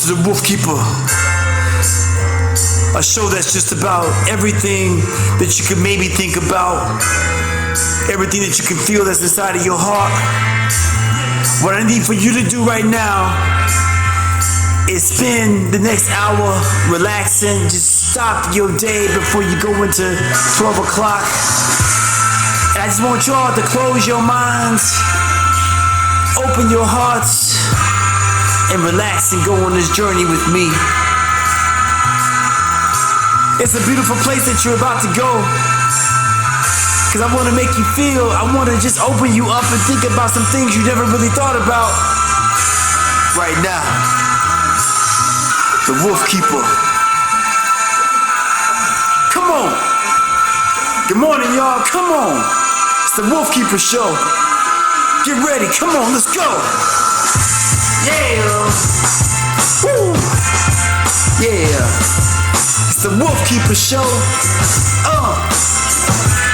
to the Wolfkeeper, a show that's just about everything that you could maybe think about, everything that you can feel that's inside of your heart. What I need for you to do right now is spend the next hour relaxing. Just stop your day before you go into 12 o'clock. And I just want y'all to close your minds, open your hearts, and relax and go on this journey with me. It's a beautiful place that you're about to go, because I want to make you feel, I want to just open you up and think about some things you never really thought about. Right now, the Wolfkeeper. Come on. Good morning, y'all. Come on. It's the Wolfkeeper show. Get ready. Come on, let's go. Yeah. Woo. Yeah. It's the Wolfkeeper show.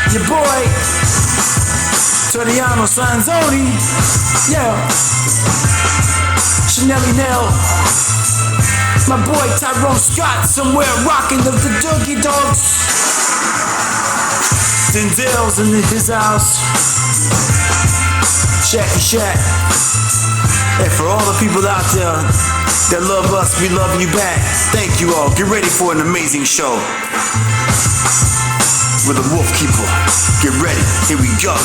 Your boy, Torriano Sanzoni. Yeah. Chanelli Nell. My boy Tyrone Scott somewhere rocking the Doogie Dogs. Denzel's in his house. Shacky Shack. And for all the people out there that love us, we love you back. Thank you all. Get ready for an amazing show with the Wolfkeeper. Get ready. Here we go.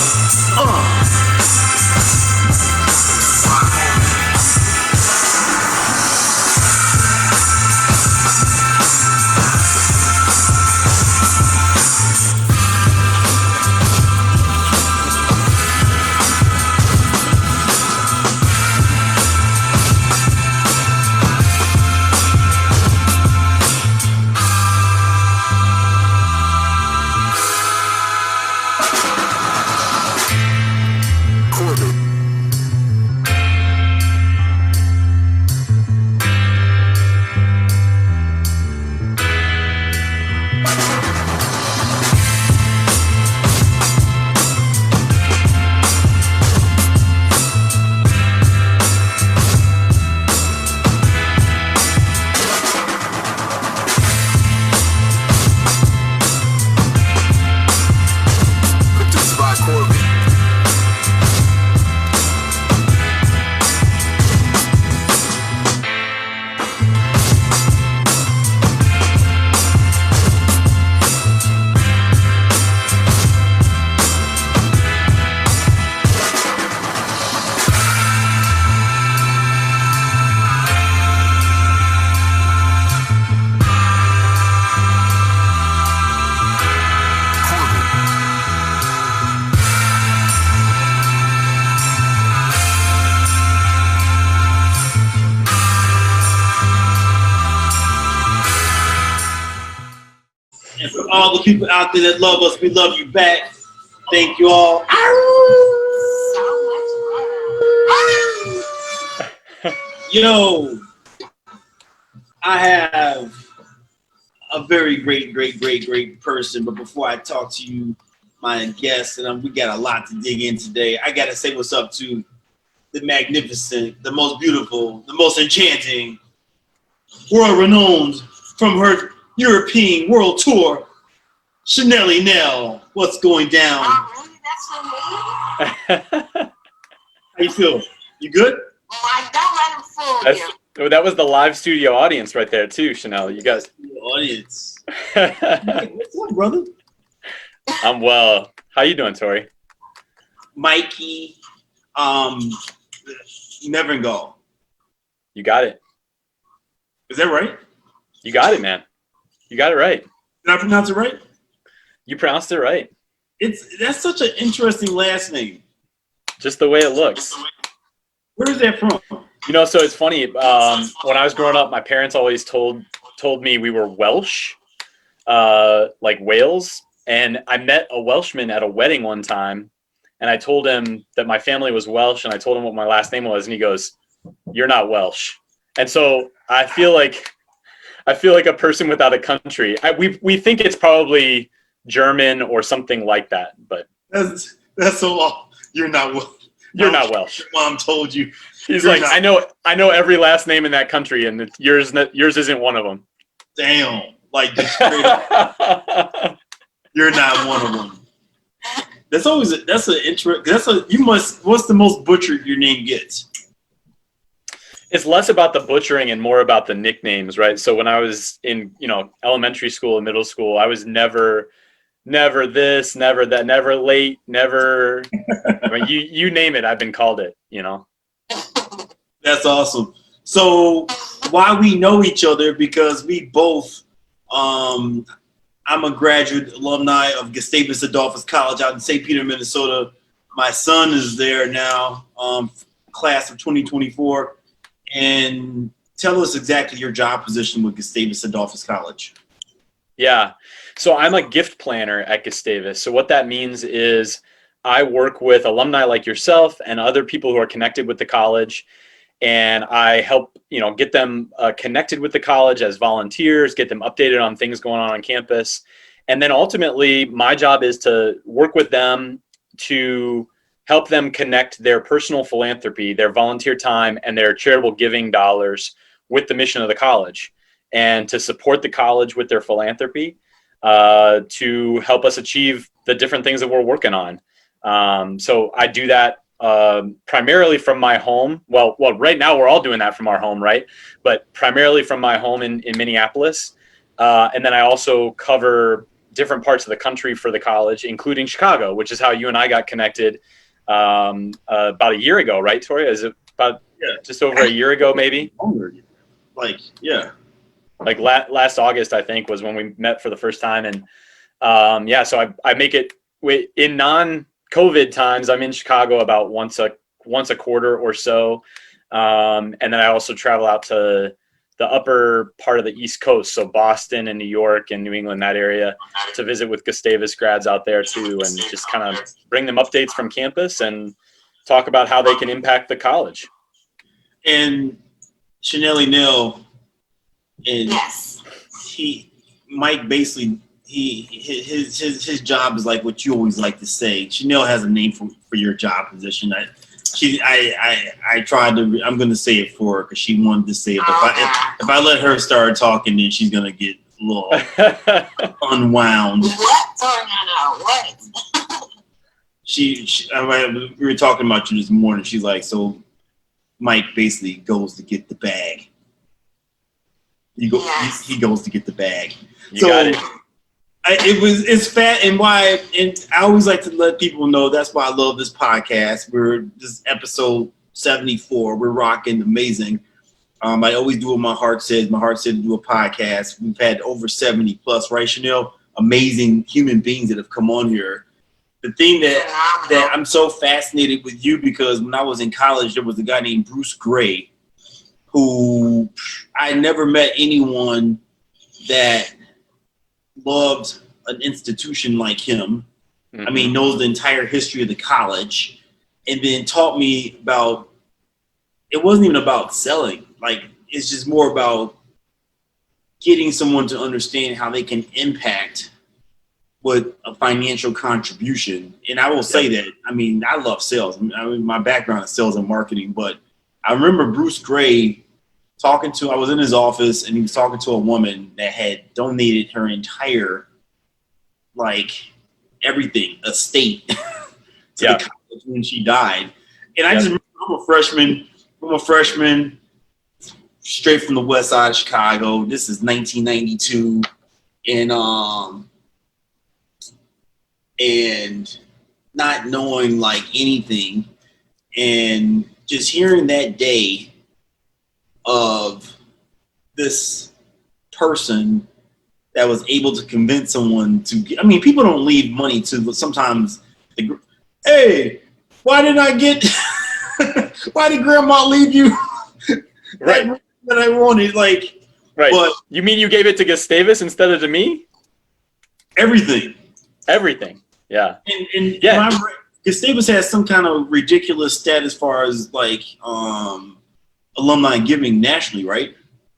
All the people out there that love us, we love you back. Thank you all. Yo, I have a very great person, but before I talk to you, my guests, and we got a lot to dig in today, I gotta say what's up to the magnificent, the most beautiful, the most enchanting, world-renowned from her European world tour, Chanelli Nell. What's going down? Really? That's your name? How you feel? You good? Don't let him fool you. That was the live studio audience right there too, Chanel. You guys. Audience. What's up, brother? I'm well. How you doing, Tori? Mikey, Nevergall. You got it. Is that right? You got it, man. You got it right. Did I pronounce it right? You pronounced it right. That's such an interesting last name. Just the way it looks. Where is that from? You know, so it's funny. When I was growing up, my parents always told me we were Welsh, like Wales. And I met a Welshman at a wedding one time, and I told him that my family was Welsh, and I told him what my last name was, and he goes, "You're not Welsh." And so I feel like a person without a country. We think it's probably German or something like that, but that's so long. You're not Welsh. You're not Welsh. Your mom told you. He's You're like, not. I know every last name in that country, and yours isn't one of them. Damn. Like, just straight up, you're not one of them. What's the most butchered your name gets? It's less about the butchering and more about the nicknames, right? So when I was in, elementary school and middle school, I was never this, never that, never late, never. I mean, you name it, I've been called it. That's awesome. So why we know each other, because we both. I'm a graduate alumni of Gustavus Adolphus College out in St. Peter, Minnesota. My son is there now, class of 2024. And tell us exactly your job position with Gustavus Adolphus College. Yeah. So I'm a gift planner at Gustavus. So what that means is I work with alumni like yourself and other people who are connected with the college. And I help, get them connected with the college as volunteers, get them updated on things going on campus. And then ultimately, my job is to work with them to help them connect their personal philanthropy, their volunteer time, and their charitable giving dollars with the mission of the college, and to support the college with their philanthropy to help us achieve the different things that we're working on. So I do that primarily from my home. Well, right now we're all doing that from our home, right? But primarily from my home in Minneapolis. And then I also cover different parts of the country for the college, including Chicago, which is how you and I got connected about a year ago, right, Tori? Is it about just over a year ago, maybe? Like, yeah. Like last August, I think, was when we met for the first time. And so I make it in non-COVID times. I'm in Chicago about once a quarter or so. And then I also travel out to the upper part of the East Coast, so Boston and New York and New England, that area, to visit with Gustavus grads out there too, and just kind of bring them updates from campus and talk about how they can impact the college. And Chanel Nell, and Yes. Mike basically his job is like what you always like to say. Chanel has a name for your job position. I tried to. I'm going to say it for her because she wanted to say it. But if I let her start talking, then she's going to get a little unwound. What? Sorry, no. What? We were talking about you this morning. She's like, so Mike basically goes to get the bag. He goes to get the bag. You got it. It's fat, and I always like to let people know that's why I love this podcast. This is episode 74. We're rocking amazing. I always do what my heart says. My heart said to do a podcast. We've had over 70 plus, right, Chanel? Amazing human beings that have come on here. The thing that I'm so fascinated with you, because when I was in college, there was a guy named Bruce Gray, who I never met anyone that loved an institution like him. Mm-hmm. I mean, knows the entire history of the college, and then taught me about, it wasn't even about selling. Like, it's just more about getting someone to understand how they can impact with a financial contribution. And I will say that, I mean, I love sales. I mean, my background is sales and marketing, but I remember Bruce Gray I was in his office, and he was talking to a woman that had donated her entire, everything, estate to the college when she died. And I just remember, I'm a freshman, straight from the west side of Chicago. This is 1992. And not knowing anything, and just hearing that day of this person that was able to convince someone to people don't leave money to sometimes hey, why did grandma leave you right that I wanted, right? But you mean you gave it to Gustavus instead of to me? Everything, yeah. And Gustavus has some kind of ridiculous stat as far as alumni giving nationally, right?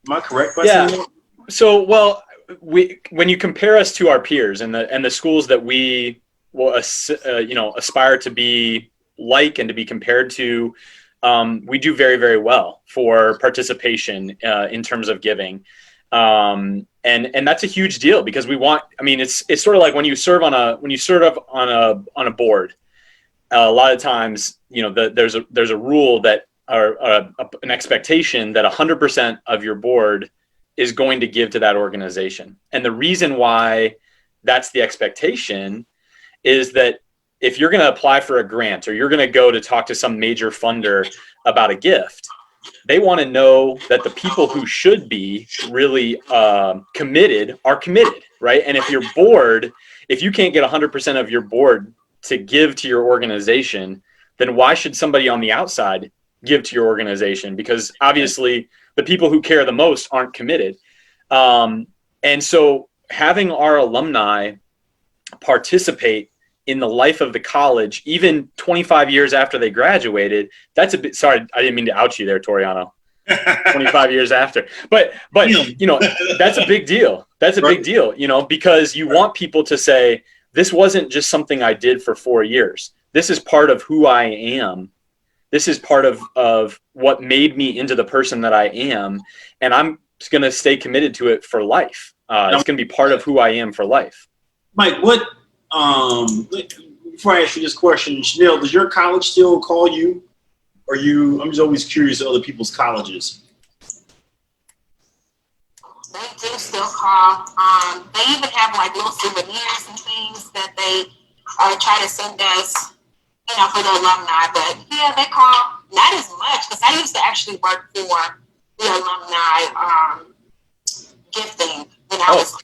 Am I correct by saying that? So, when you compare us to our peers and the schools that we will aspire to be like and to be compared to, we do very, very well for participation in terms of giving. And that's a huge deal because we want, I mean, it's sort of like when you serve on a board, a lot of times, you know, there's a rule that, or an expectation that 100% of your board is going to give to that organization. And the reason why that's the expectation is that if you're going to apply for a grant or you're going to go to talk to some major funder about a gift, they want to know that the people who should be really committed are committed, right? And if your board, if you can't get 100% of your board to give to your organization, then why should somebody on the outside give to your organization? Because obviously the people who care the most aren't committed. And so having our alumni participate in the life of the college, even 25 years after they graduated, that's a bit, sorry, I didn't mean to out you there, Toriano. 25 years after, but you know, that's a big deal. That's a big deal, you know, because you want people to say, this wasn't just something I did for 4 years. This is part of who I am. This is part of what made me into the person that I am. And I'm going to stay committed to it for life. It's going to be part of who I am for life. Mike, what, before I ask you this question, Chanel, does your college still call you? Or I'm just always curious of other people's colleges. They do still call. They even have like little souvenirs and things that they try to send us, you know, for the alumni. But yeah, they call not as much because I used to actually work for the alumni gifting when I was.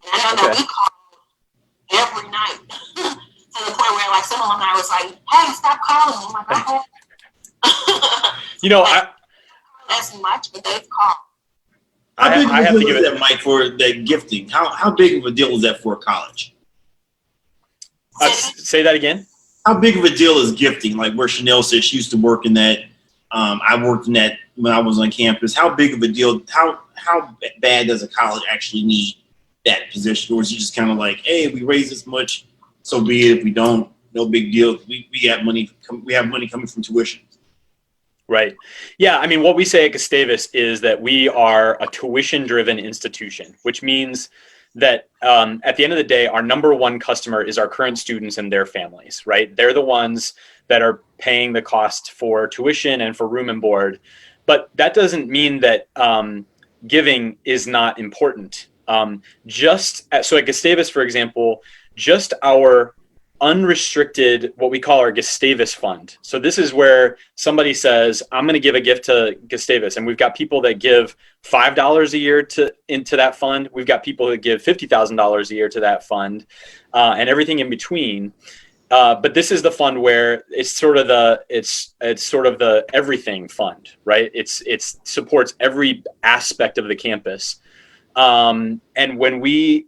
And I know that we called every night to the point where like some alumni was like, "Hey, stop calling." I'm like, "Okay." You know, as much, but they've called. How big of a deal is that, Mike, for that gifting? How big of a deal is that for a college? Say that again. How big of a deal is gifting? Like where Chanel said she used to work in that. I worked in that when I was on campus. How big of a deal? How bad does a college actually need that position? Or is it just kind of like, hey, we raise this much, so be it. If we don't, no big deal. We have money. We have money coming from tuition. Right. Yeah. I mean, what we say at Gustavus is that we are a tuition-driven institution, which means that at the end of the day, our number one customer is our current students and their families, right? They're the ones that are paying the cost for tuition and for room and board. But that doesn't mean that giving is not important. So at Gustavus, for example, just our unrestricted, what we call our Gustavus fund. So this is where somebody says, I'm going to give a gift to Gustavus. And we've got people that give $5 a year into that fund. We've got people that give $50,000 a year to that fund, and everything in between. But this is the fund where it's sort of the everything fund, right? It supports every aspect of the campus. And when we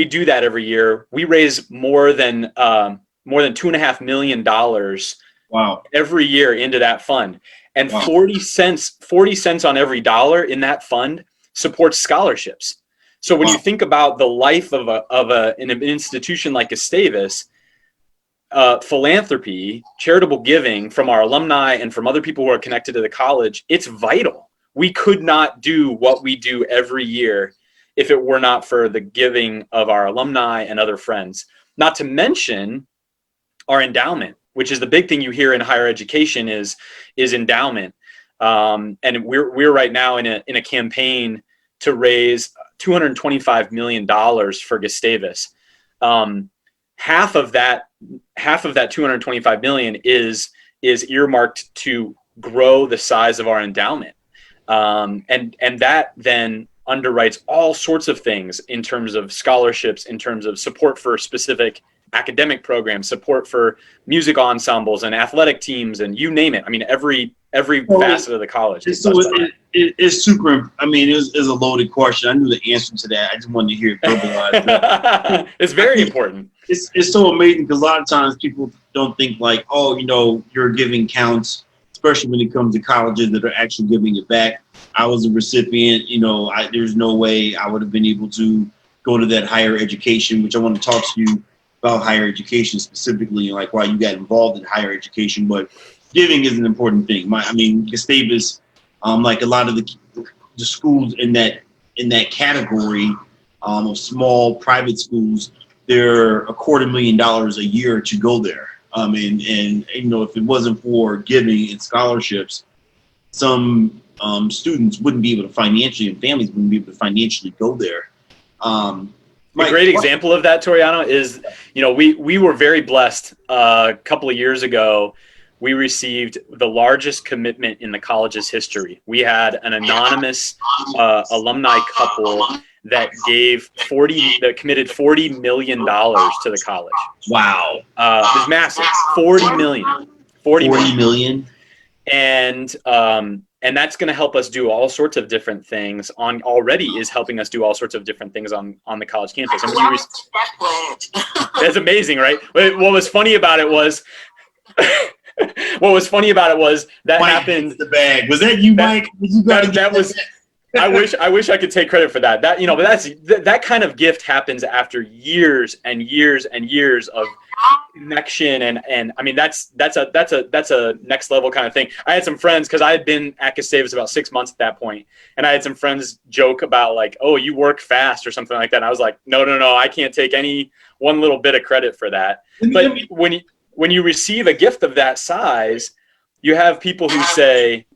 do that every year, we raise more than $2.5 million. Wow. Every year into that fund. And wow. 40 cents on every dollar in that fund supports scholarships. So when you think about the life of an institution like Gustavus, philanthropy, charitable giving from our alumni and from other people who are connected to the college, it's vital. We could not do what we do every year if it were not for the giving of our alumni and other friends. Not to mention our endowment, which is the big thing you hear in higher education is endowment. And we're right now in a campaign to raise $225 million for Gustavus. Half of that $225 million is earmarked to grow the size of our endowment. And that then underwrites all sorts of things in terms of scholarships, in terms of support for specific academic programs, support for music ensembles and athletic teams, and you name it. I mean, every facet of the college. It's super. I mean, it's a loaded question. I knew the answer to that. I just wanted to hear it verbalized. It's very important. It's so amazing because a lot of times people don't think like, oh, you know, your giving counts, especially when it comes to colleges that are actually giving it back. I was a recipient, you know, there's no way I would have been able to go to that higher education, which I want to talk to you about higher education specifically, and like why you got involved in higher education. But giving is an important thing. Gustavus, like a lot of the schools in that category of small private schools, they're $250,000 a year to go there. And you know, if it wasn't for giving and scholarships, some students wouldn't be able to financially, and families wouldn't be able to financially go there. A great example of that, Toriano, is, you know, we were very blessed. A couple of years ago, we received the largest commitment in the college's history. We had an anonymous alumni couple that committed $40 million to the college. Wow. It was massive. 40 million. 40 million. And that's going to help us do all sorts of different things is helping us do all sorts of different things on the college campus. And that's amazing, right? What was funny about it was that Mike happened. The bag. Was that you, Mike? That was. I wish I could take credit for that. That, you know, but that kind of gift happens after years and years and years of connection, and I mean that's a next level kind of thing. I had some friends, because I had been at Gustavus about 6 months at that point, and I had some friends joke about like, oh, you work fast or something like that. And I was like, no, I can't take any one little bit of credit for that. But when you receive a gift of that size, you have people who say,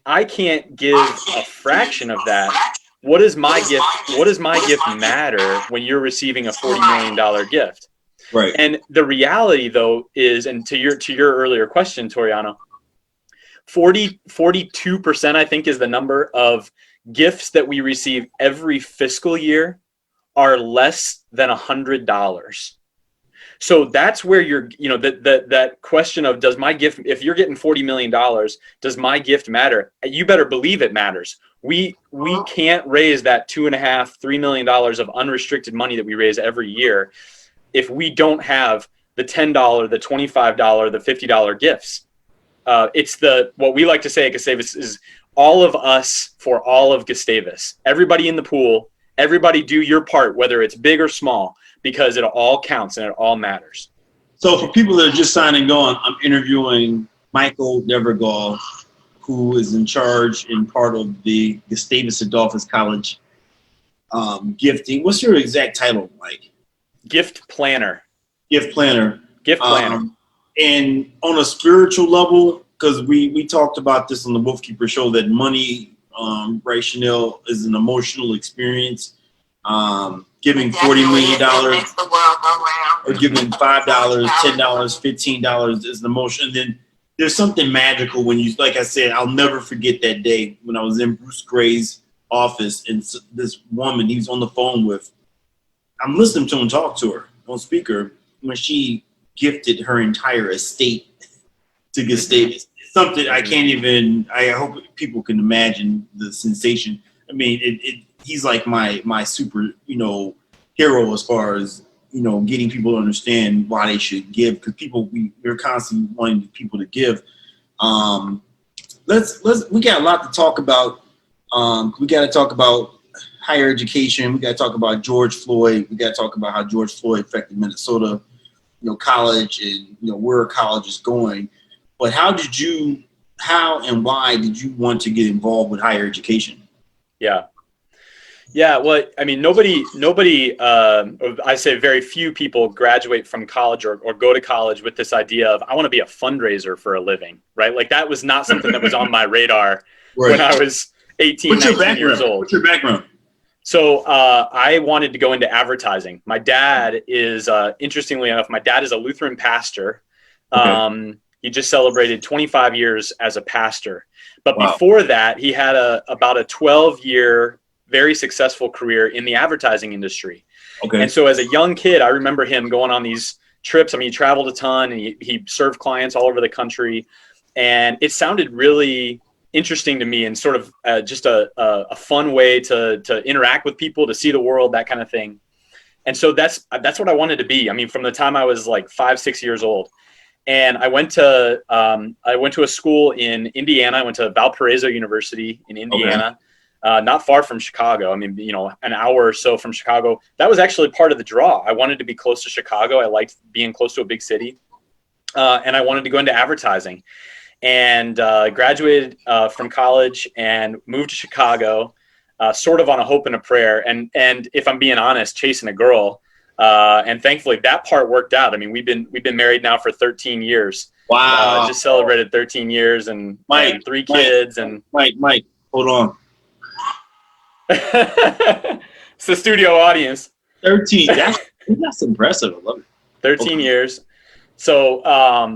I can't give a fraction of that. What does my gift matter when you're receiving a $40 million gift? Right. And the reality, though, is, and to your earlier question, Toriano, 42%, I think, is the number of gifts that we receive every fiscal year are less than $100. So that's where that question of, does my gift, if you're getting $40 million, does my gift matter? You better believe it matters. We can't raise that $2.5–3 million of unrestricted money that we raise every year if we don't have the $10, the $25, the $50 gifts. It's what we like to say at Gustavus is all of us for all of Gustavus. Everybody in the pool, everybody do your part, whether it's big or small, because it all counts and it all matters. So for people that are just signing on, I'm interviewing Michael Nevergall, who is in charge and part of the Gustavus Adolphus College gifting. What's your exact title, Mike? Gift planner. Gift planner. Gift planner. And on a spiritual level, because we talked about this on the Wolfkeeper show, that money, right, Chanel, is an emotional experience. Giving $40 million or giving $5, $10, $15 is the emotion. And then there's something magical when you, like I said, I'll never forget that day when I was in Bruce Gray's office and this woman he was on the phone with, I'm listening to him talk to her on speaker when she gifted her entire estate to Gustavus. Something I can't even, I hope people can imagine the sensation. I mean, he's like my super, hero as far as, getting people to understand why they should give, because we're constantly wanting people to give. We got a lot to talk about. We got to talk about higher education. We got to talk about George Floyd. We got to talk about how George Floyd affected Minnesota, college and, where college is going. But how and why did you want to get involved with higher education? Yeah. Well, I mean, nobody, I say very few people graduate from college or go to college with this idea of, I want to be a fundraiser for a living, right? Like that was not something that was on my radar when I was 18, 19 years old. What's your background? So I wanted to go into advertising. My dad is, interestingly enough, my dad is a Lutheran pastor. Okay. He just celebrated 25 years as a pastor. But before that, he had about a 12-year, very successful career in the advertising industry. Okay. And so as a young kid, I remember him going on these trips. I mean, he traveled a ton and he served clients all over the country. And it sounded really interesting to me and sort of just a fun way to interact with people, to see the world, that kind of thing. And so that's what I wanted to be. I mean, from the time I was like 5-6 years old. And I went to a school in Indiana. I went to Valparaiso University in Indiana. not far from Chicago. I mean, you know, an hour or so from Chicago. That was actually part of the draw. I wanted to be close to Chicago. I liked being close to a big city. And I wanted to go into advertising, and graduated from college and moved to Chicago, sort of on a hope and a prayer. And if I'm being honest, chasing a girl. And thankfully that part worked out. I mean, we've been married now for 13 years. Wow. Just celebrated 13 years and, and 3 kids. Mike, hold on. It's the studio audience. 13. That's impressive. I love it. 13 years. So,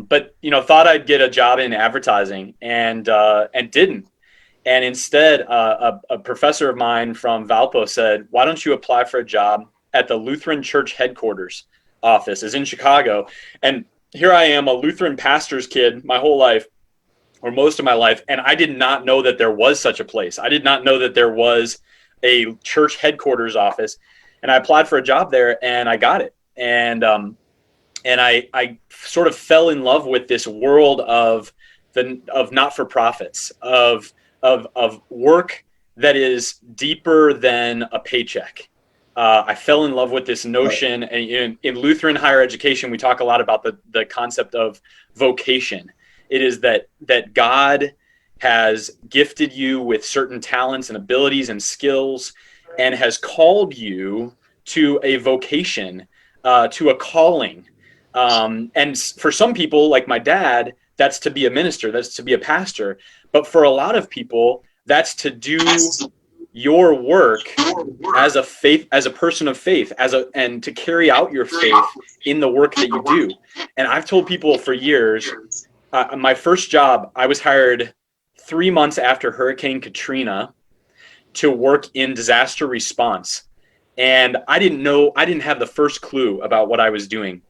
but, you know, thought I'd get a job in advertising and didn't. And instead, a professor of mine from Valpo said, why don't you apply for a job at the Lutheran Church headquarters office is in Chicago. And here I am, a Lutheran pastor's kid my whole life, or most of my life. And I did not know that there was such a place. I did not know that there was a church headquarters office. And I applied for a job there and I got it. And I sort of fell in love with this world of not-for-profits, of work that is deeper than a paycheck. I fell in love with this notion, and in Lutheran higher education, we talk a lot about the concept of vocation. It is that God has gifted you with certain talents and abilities and skills, and has called you to a vocation, to a calling. And for some people, like my dad, that's to be a minister, that's to be a pastor. But for a lot of people, that's to do your work as a person of faith, and to carry out your faith in the work that you do. And I've told people for years, my first job, I was hired 3 months after Hurricane Katrina to work in disaster response. And I didn't have the first clue about what I was doing.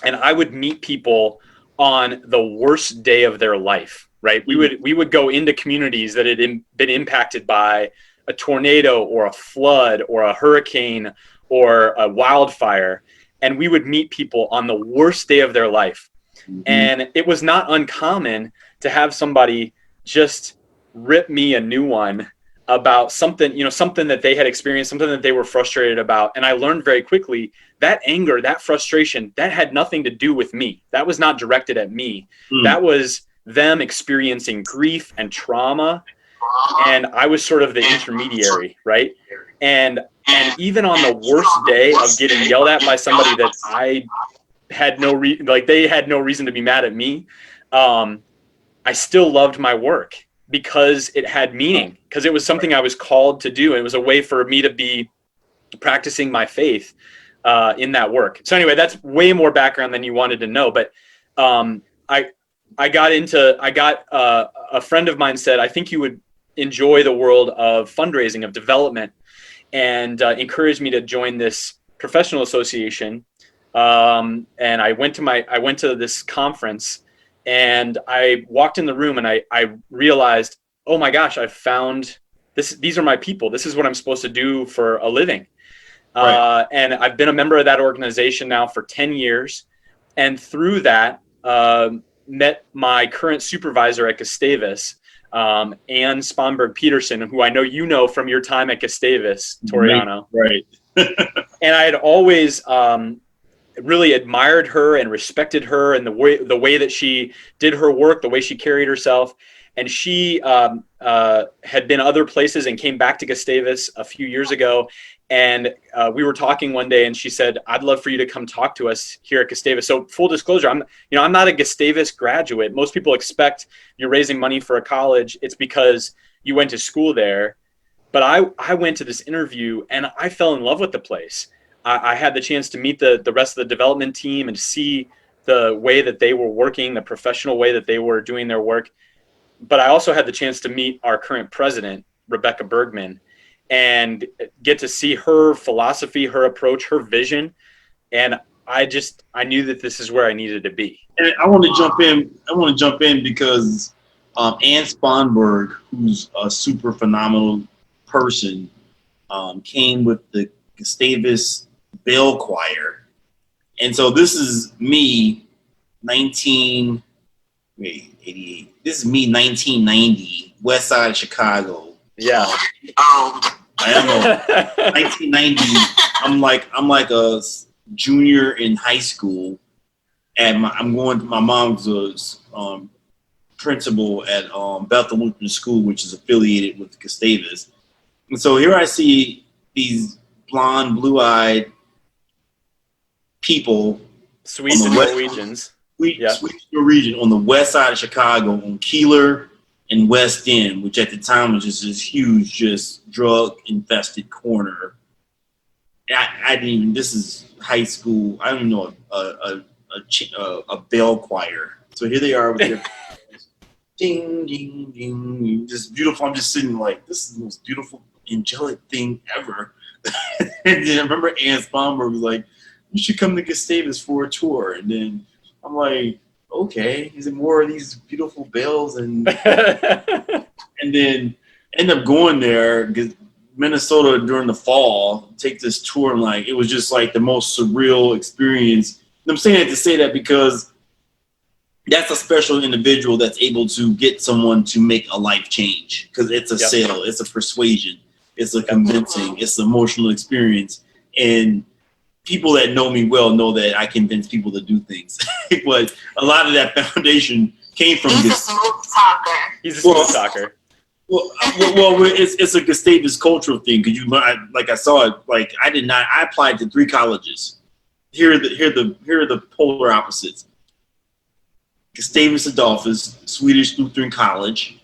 And I would meet people on the worst day of their life, right? We would go into communities that had been impacted by a tornado or a flood or a hurricane or a wildfire. And we would meet people on the worst day of their life. Mm-hmm. And it was not uncommon to have somebody just rip me a new one about something that they had experienced, something that they were frustrated about. And I learned very quickly that anger, that frustration, that had nothing to do with me. That was not directed at me. That was them experiencing grief and trauma. And I was sort of the intermediary, right? And even on the worst day of getting yelled at by somebody that I had they had no reason to be mad at me, I still loved my work because it had meaning, because it was something I was called to do. It was a way for me to be practicing my faith in that work. So anyway, that's way more background than you wanted to know. But a friend of mine said, I think you would enjoy the world of fundraising, of development, and encouraged me to join this professional association. And I went to this conference, and I walked in the room and I realized, oh my gosh, I've found this. These are my people. This is what I'm supposed to do for a living. Right. And I've been a member of that organization now for 10 years. And through that, met my current supervisor at Gustavus, Ann Sponberg-Peterson, who I know you know from your time at Gustavus, Toriano. Right. And I had always really admired her and respected her and the way that she did her work, the way she carried herself. And she had been other places and came back to Gustavus a few years ago. And we were talking one day, and she said, I'd love for you to come talk to us here at Gustavus. So full disclosure, I'm not a Gustavus graduate. Most people expect you're raising money for a college. It's because you went to school there. But I went to this interview and I fell in love with the place. I had the chance to meet the rest of the development team and see the way that they were working, the professional way that they were doing their work. But I also had the chance to meet our current president, Rebecca Bergman, and get to see her philosophy, her approach, her vision. And I knew that this is where I needed to be. And I want to jump in because Ann Sponberg, who's a super phenomenal person, came with the Gustavus Bell Choir. And so this is me, 1990, West Side Chicago. Yeah. Old. I am old. 1990. I'm like a junior in high school, and I'm going to my mom's principal at Bethel Lutheran School, which is affiliated with Gustavus. And so here I see these blonde, blue-eyed people, Swedes and Norwegians. Swedish Norwegian on the west side of Chicago, on Keeler and West End, which at the time was just this huge, just drug-infested corner. I didn't even. This is high school. I don't even know a bell choir. So here they are with their ding, ding, ding, just beautiful. I'm just sitting like, this is the most beautiful, angelic thing ever. And then I remember Ann Spomberg was like, you should come to Gustavus for a tour. And then I'm like, okay, is it more of these beautiful bells? And then end up going there, Minnesota during the fall, take this tour, and like, it was just like the most surreal experience. And I'm saying it to say that because that's a special individual that's able to get someone to make a life change, because it's a sale, it's a persuasion, it's a convincing, it's an emotional experience. And people that know me well know that I convince people to do things. But a lot of that foundation came from He's a smooth talker. He's a smooth talker. Well, it's a Gustavus cultural thing, because I saw it. Like, I applied to 3 colleges. Here are the polar opposites. Gustavus Adolphus, Swedish Lutheran College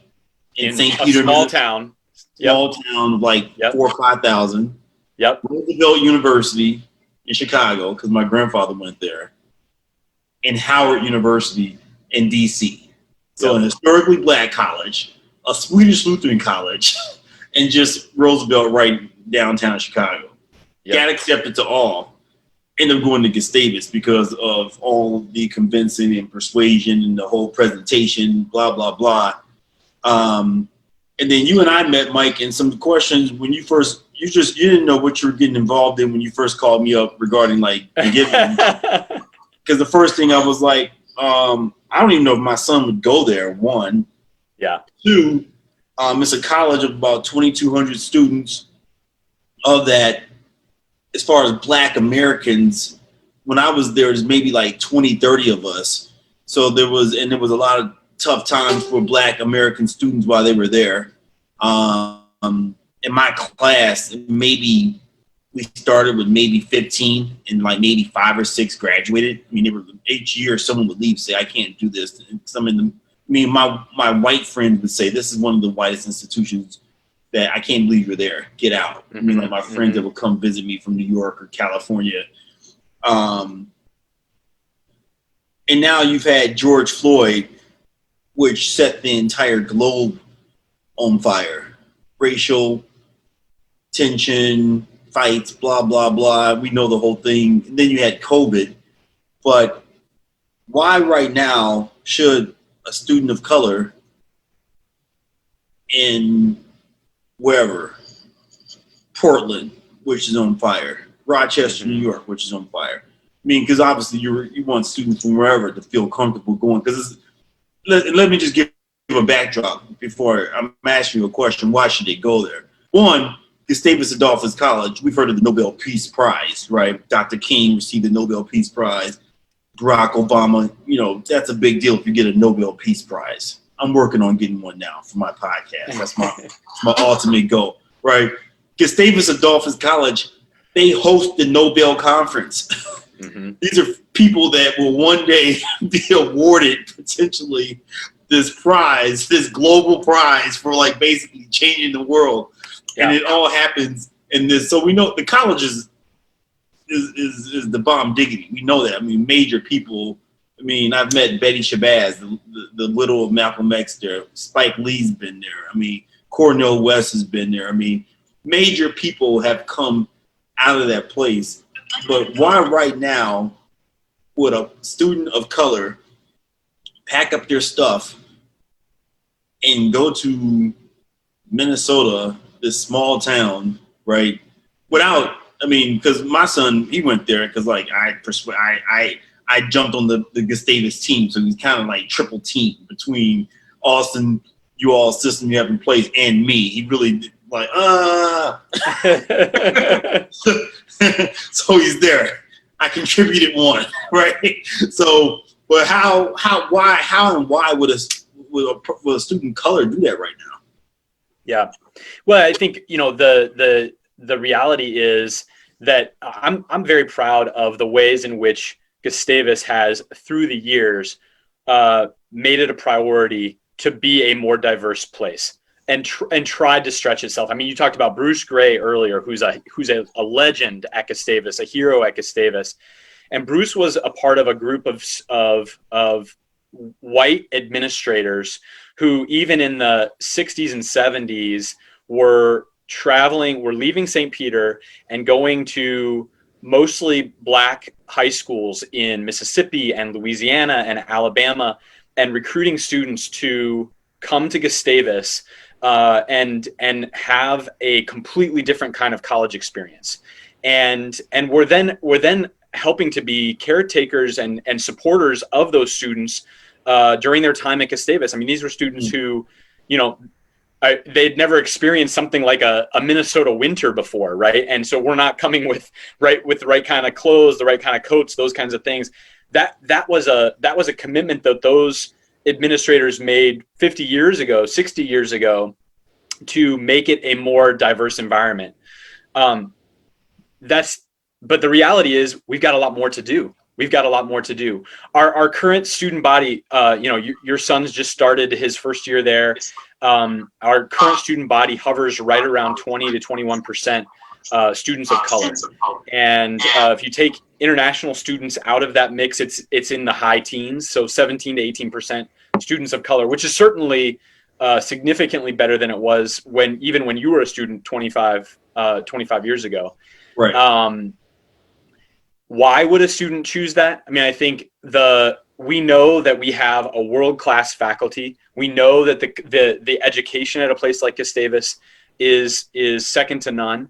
in St. Peter, small town. Small town of like 4,000 or 5,000. Yep. Roosevelt University in Chicago, because my grandfather went there, and Howard University in D.C. So an historically black college, a Swedish Lutheran college, and just Roosevelt right downtown Chicago. Got accepted to all. Ended up going to Gustavus because of all the convincing and persuasion and the whole presentation, blah, blah, blah. And then you and I met, Mike, and some questions when you first, you didn't know what you were getting involved in when you first called me up regarding like giving. Because the first thing I was like, I don't even know if my son would go there, 1. Yeah. 2, it's a college of about 2,200 students. Of that, as far as Black Americans, when I was there, was maybe like 20, 30 of us. So there was a lot of tough times for Black American students while they were there. In my class, maybe we started with maybe 15, and like maybe 5 or 6 graduated. I mean, they were each year someone would leave, say, I can't do this. My white friends would say, this is one of the whitest institutions that I can't believe you're there. Get out. I mean, like my friends that would come visit me from New York or California. And now you've had George Floyd, which set the entire globe on fire. Racial tension, fights, blah, blah, blah. We know the whole thing. And then you had COVID. But why right now should a student of color in wherever, Portland, which is on fire, Rochester, New York, which is on fire. I mean, because obviously you want students from wherever to feel comfortable going. Because let me just give a backdrop before I'm asking you a question. Why should they go there? 1, Gustavus Adolphus College. We've heard of the Nobel Peace Prize, right? Dr. King received the Nobel Peace Prize. Barack Obama, that's a big deal if you get a Nobel Peace Prize. I'm working on getting one now for my podcast. That's my ultimate goal, right? Gustavus Adolphus College, they host the Nobel Conference. These are people that will one day be awarded potentially this prize, this global prize for like basically changing the world. And it all happens in this. So we know the college is the bomb diggity. We know that. I mean, major people. I mean, I've met Betty Shabazz, the widow of Malcolm X there. Spike Lee's been there. I mean, Cornel West has been there. I mean, major people have come out of that place. But why right now would a student of color pack up their stuff and go to Minnesota, this small town, right? Because my son, he went there because like I jumped on the Gustavus team, so he's kind of like triple team between Austin, you all system you have in place and me. He really like, so he's there. I contributed one, right? So, but how, and why would a student color do that right now? Yeah. Well, I think, you know, the reality is that I'm very proud of the ways in which Gustavus has, through the years, made it a priority to be a more diverse place and tried to stretch itself. I mean, you talked about Bruce Gray earlier, who's a legend at Gustavus, a hero at Gustavus. And Bruce was a part of a group of white administrators who, even in the 60s and 70s, were leaving St. Peter and going to mostly black high schools in Mississippi and Louisiana and Alabama, and recruiting students to come to Gustavus and have a completely different kind of college experience. And we're then helping to be caretakers and supporters of those students during their time at Gustavus. I mean, these were students who, you know, they'd never experienced something like a Minnesota winter before, right? And so we're not coming with the right kind of clothes, the right kind of coats, those kinds of things. That was a commitment that those administrators made 50 years ago, 60 years ago, to make it a more diverse environment. But the reality is we've got a lot more to do. Our current student body, you know, your son's just started his first year there. Our current student body hovers right around 20 to 21% students of color. And if you take international students out of that mix, it's in the high teens, so 17 to 18% students of color, which is certainly significantly better than it was even when you were a student 25 years ago. Right. Why would a student choose that? I mean, I think we know that we have a world-class faculty. We know that the education at a place like Gustavus is second to none.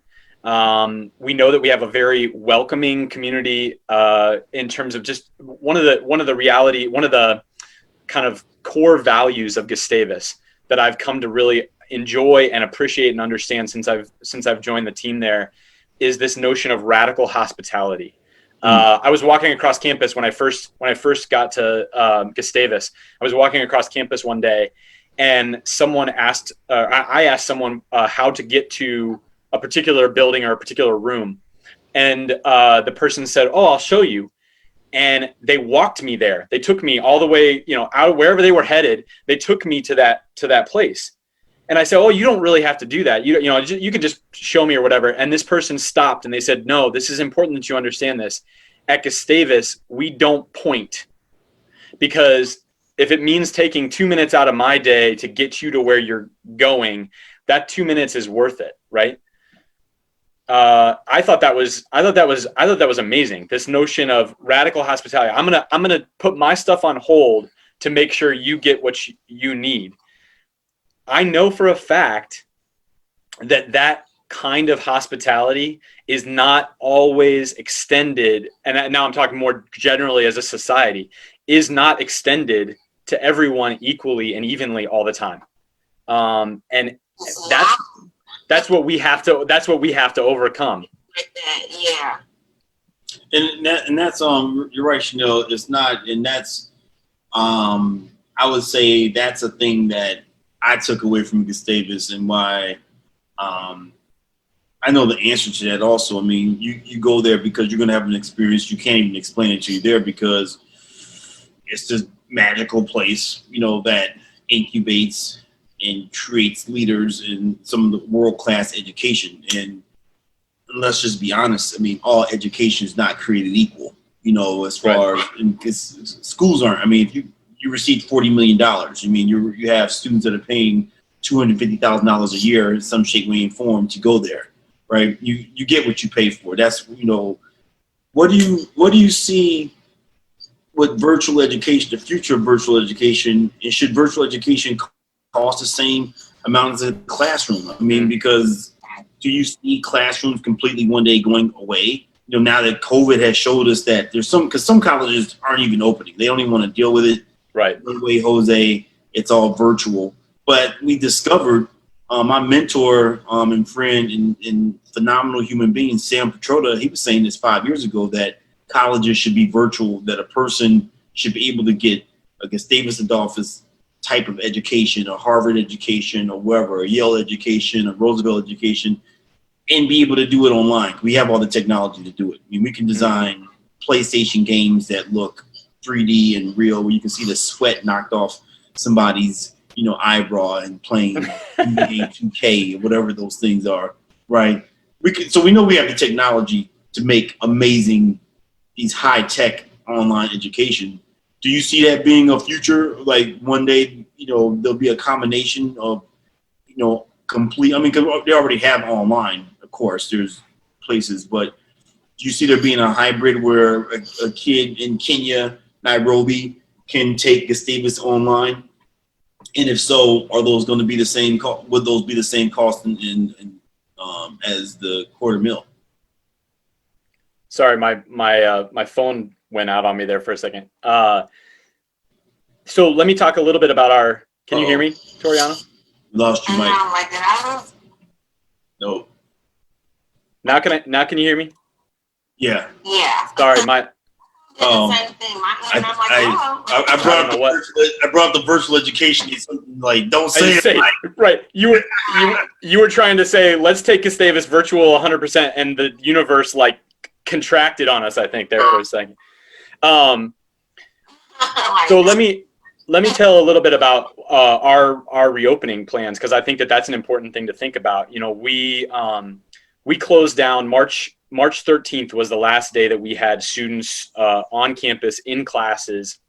We know that we have a very welcoming community in terms of just one of the kind of core values of Gustavus that I've come to really enjoy and appreciate and understand since I've joined the team there is this notion of radical hospitality. I was walking across campus when I first got to Gustavus. I was walking across campus one day, and I asked someone how to get to a particular building or a particular room, and the person said, "Oh, I'll show you." And they walked me there. They took me all the way, you know, out of wherever they were headed. They took me to that place. And I said, "Oh, you don't really have to do that. You know, you can just show me or whatever." And this person stopped and they said, "No, this is important that you understand this. At Gustavus, we don't point, because if it means taking 2 minutes out of my day to get you to where you're going, that 2 minutes is worth it, right?" I thought that was amazing. This notion of radical hospitality. I'm gonna put my stuff on hold to make sure you get what you need. I know for a fact that kind of hospitality is not always extended, and now I'm talking more generally as a society, is not extended to everyone equally and evenly all the time. And that's what we have to overcome. Yeah. And that's you're right, Chanel. It's not, and that's I would say that's a thing that I took away from Gustavus, and why I know the answer to that also. I mean, you go there because you're going to have an experience. You can't even explain it to you there, because it's this magical place, you know, that incubates and creates leaders in some of the world-class education. And let's just be honest. I mean, all education is not created equal, you know, as far as schools aren't. I mean, if you receive $40 million, I mean, you have students that are paying $250,000 a year in some shape, way, and form to go there, right? You get what you pay for. That's, you know, what do you see with virtual education, the future of virtual education? And should virtual education cost the same amount as a classroom? I mean, because do you see classrooms completely one day going away? You know, now that COVID has showed us that there's because some colleges aren't even opening. They don't even want to deal with it. Right. Anyway, Jose, it's all virtual. But we discovered, my mentor and friend and phenomenal human being, Sam Petrotta, he was saying this 5 years ago, that colleges should be virtual, that a person should be able to get a Gustavus Adolphus type of education, a Harvard education, or wherever, a Yale education, a Roosevelt education, and be able to do it online. We have all the technology to do it. I mean, we can design PlayStation games that look 3D and real, where you can see the sweat knocked off somebody's, eyebrow, and playing NBA 2K, whatever those things are, right? So we know we have the technology to make amazing, these high-tech online education. Do you see that being a future? Like one day, there'll be a combination of, complete. I mean, because they already have online, of course. There's places, but do you see there being a hybrid where a kid in Kenya, Nairobi, can take Gustavus online? And if so, are those going to be the same? Would those be the same cost as the quarter mil? Sorry, my phone went out on me there for a second. So let me talk a little bit about our. Can you hear me, Toriana? Lost you, Mike. No. Now can you hear me? Yeah. Yeah. Sorry, my. Same thing. I brought up the virtual education. It's something like, don't say it. Right. You were trying to say, let's take Gustavus virtual 100%, and the universe like contracted on us, I think, there for a second. So let me tell a little bit about our reopening plans, because I think that's an important thing to think about. We closed down March 13th was the last day that we had students on campus in classes,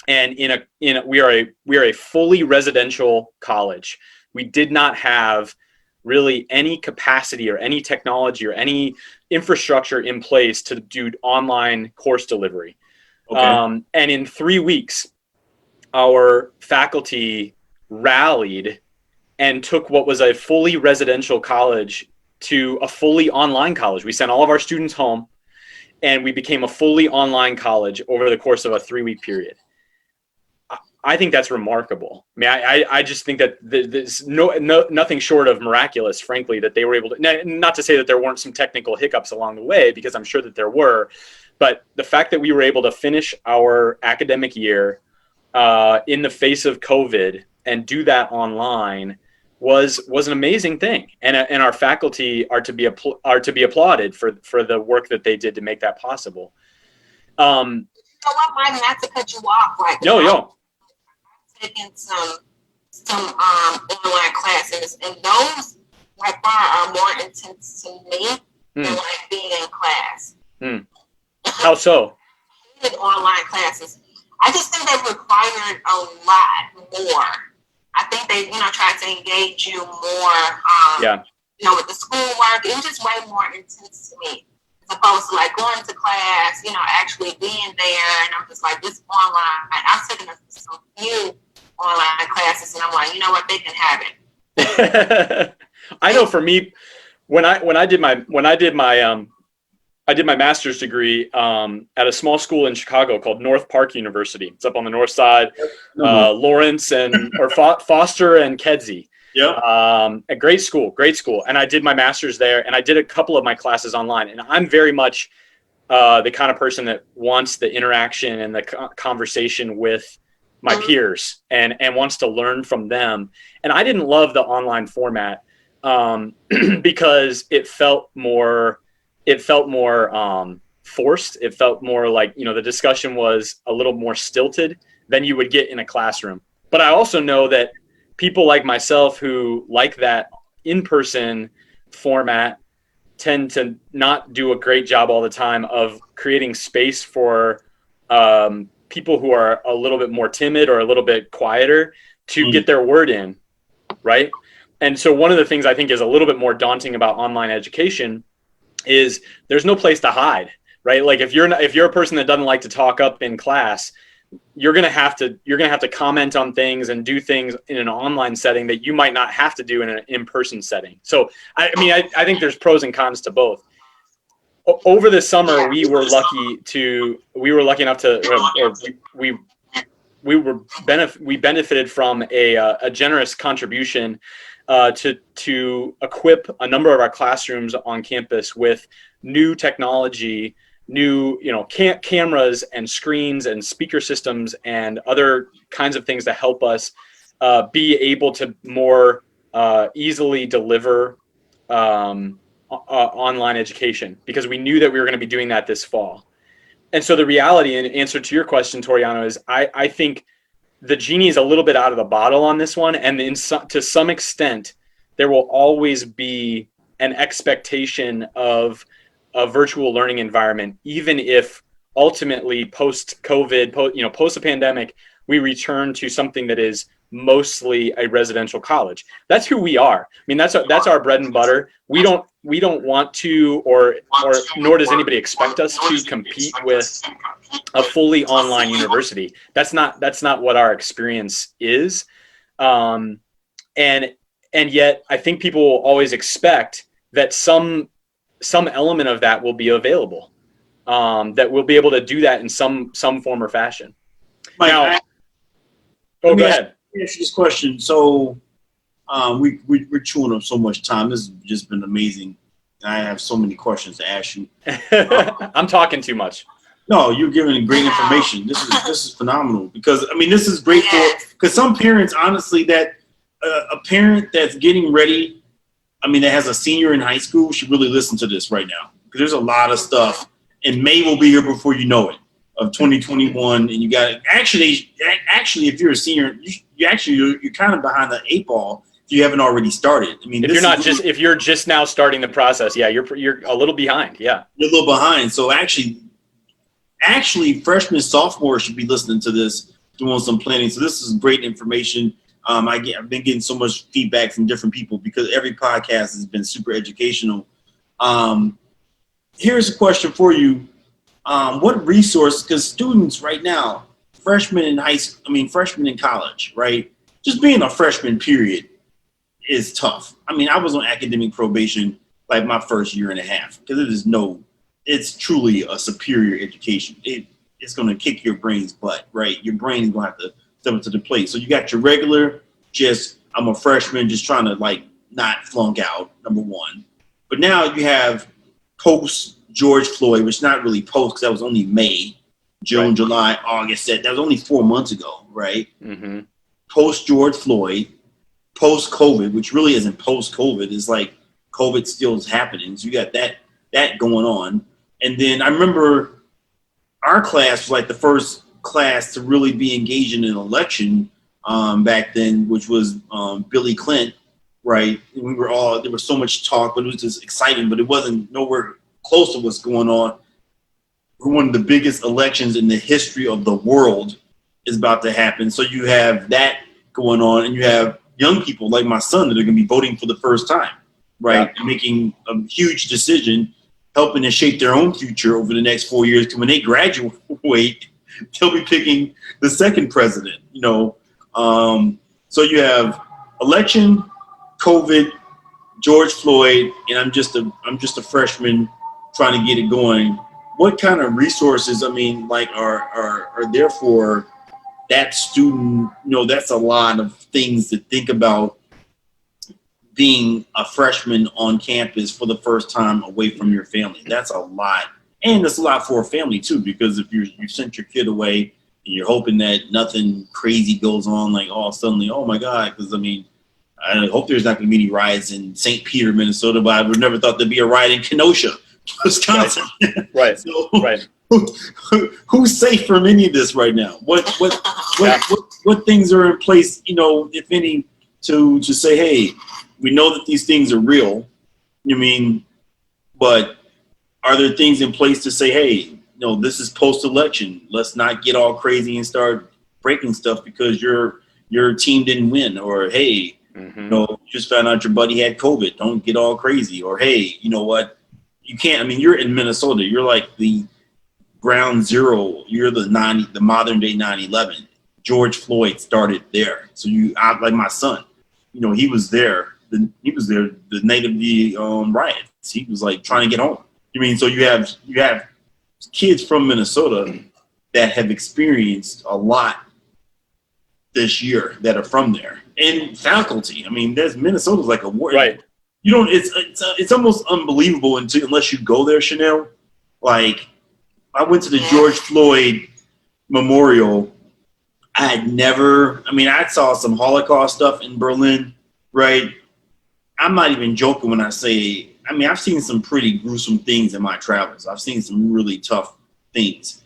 and we are a fully residential college. We did not have really any capacity or any technology or any infrastructure in place to do online course delivery. Okay. And in 3 weeks, our faculty rallied and took what was a fully residential college to a fully online college. We sent all of our students home, and we became a fully online college over the course of a 3-week period. I think that's remarkable. I mean, I just think that there's nothing short of miraculous, frankly, that they were able to, not to say that there weren't some technical hiccups along the way, because I'm sure that there were, but the fact that we were able to finish our academic year in the face of COVID and do that online was an amazing thing, and our faculty are to be applauded for the work that they did to make that possible. You know what, Mike? Not to cut you off, like taking some online classes, and those by far are more intense to me than like being in class. How so? Online classes, I just think they required a lot more. I think they, try to engage you more, with the schoolwork. It was just way more intense to me, as opposed to like going to class, actually being there. And I'm just like, this online. I've taken some few online classes, and I'm like, you know what, they can have it. I know for me, when I did my master's degree at a small school in Chicago called North Park University. It's up on the north side, Lawrence or Foster and Kedzie. Yeah. A great school. And I did my master's there, and I did a couple of my classes online. And I'm very much the kind of person that wants the interaction and the conversation with my peers and wants to learn from them. And I didn't love the online format because it felt more forced. It felt more like, the discussion was a little more stilted than you would get in a classroom. But I also know that people like myself who like that in-person format tend to not do a great job all the time of creating space for people who are a little bit more timid or a little bit quieter to get their word in, right? And so one of the things I think is a little bit more daunting about online education is there's no place to hide, right? Like if you're a person that doesn't like to talk up in class, you're gonna have to comment on things and do things in an online setting that you might not have to do in an in-person setting. So I think there's pros and cons to both. Over the summer, we were lucky enough to we benefited from a generous contribution to equip a number of our classrooms on campus with new technology, new cameras and screens and speaker systems and other kinds of things to help us be able to more easily deliver online education, because we knew that we were going to be doing that this fall. And so the reality, in answer to your question, Toriano, is I think the genie is a little bit out of the bottle on this one. And to some extent, there will always be an expectation of a virtual learning environment, even if ultimately post-COVID, post the pandemic, we return to something that is mostly a residential college. That's who we are. I mean, that's our bread and butter. We don't want to, or nor does anybody expect us to compete with a fully online university. That's not what our experience is. And yet I think people will always expect that some element of that will be available, that we'll be able to do that in some form or fashion. Mike, go ahead. Let me ask you this question. So we're chewing up so much time. This has just been amazing. I have so many questions to ask you. I'm talking too much. No, you're giving great information. This is phenomenal, because I mean, this is great because some parents, honestly, that a parent that's getting ready, I mean, that has a senior in high school, should really listen to this right now, because there's a lot of stuff, and May will be here before you know it, of 2021, and you got actually if you're a senior, you're kind of behind the 8 ball if you haven't already started. I mean, if you're just now starting the process, yeah, you're a little behind. Yeah, you're a little behind. So actually freshmen, sophomores should be listening to this, doing some planning. So this is great information. I've been getting so much feedback from different people, because every podcast has been super educational. Here's a question for you. What resources, because students right now, freshmen in college, right? Just being a freshman, period, is tough. I mean, I was on academic probation like my first year and a half, because it's truly a superior education. It's going to kick your brain's butt, right? Your brain is going to have to step up to the plate. So you got your regular, I'm a freshman, just trying to not flunk out, number one. But now you have post George Floyd, which not really post, because that was only May, June, right. July, August. That was only 4 months ago, right? Mm-hmm. Post George Floyd, post COVID, which really isn't post COVID. It's like COVID still is happening. So you got that going on. And then I remember our class was like the first class to really be engaged in an election back then, which was Billy Clinton, right? And there was so much talk, but it was just exciting, but it wasn't nowhere close to what's going on. One of the biggest elections in the history of the world is about to happen. So you have that going on, and you have young people like my son that are going to be voting for the first time, right? Yeah. Making a huge decision, helping to shape their own future over the next 4 years. Because when they graduate, they'll be picking the second president, So you have election, COVID, George Floyd, and I'm just a freshman trying to get it going. What kind of resources, are there for that student? That's a lot of things to think about, being a freshman on campus for the first time away from your family. That's a lot. And it's a lot for a family too, because if you sent your kid away and you're hoping that nothing crazy goes on, suddenly, oh my God, because I hope there's not going to be any riots in St. Peter, Minnesota, but I would never thought there'd be a riot in Kenosha, Wisconsin. Right. So, right. Who's safe from any of this right now? What things are in place, if any, to say, hey, we know that these things are real. But are there things in place to say, hey, this is post-election. Let's not get all crazy and start breaking stuff because your team didn't win, or hey, just found out your buddy had COVID. Don't get all crazy. Or hey, you know what? You can't. You're in Minnesota. You're like the ground zero. You're the modern day 9/11. George Floyd started there. So like my son, he was there. He was there the night of the riots. He was trying to get home. So you have kids from Minnesota that have experienced a lot this year that are from there, and faculty. I mean, there's Minnesota's like a war. Right. You don't. It's almost unbelievable unless you go there, Chanel. Like, I went to the George Floyd Memorial. I saw some Holocaust stuff in Berlin, right? I'm not even joking when I say, I've seen some pretty gruesome things in my travels. I've seen some really tough things.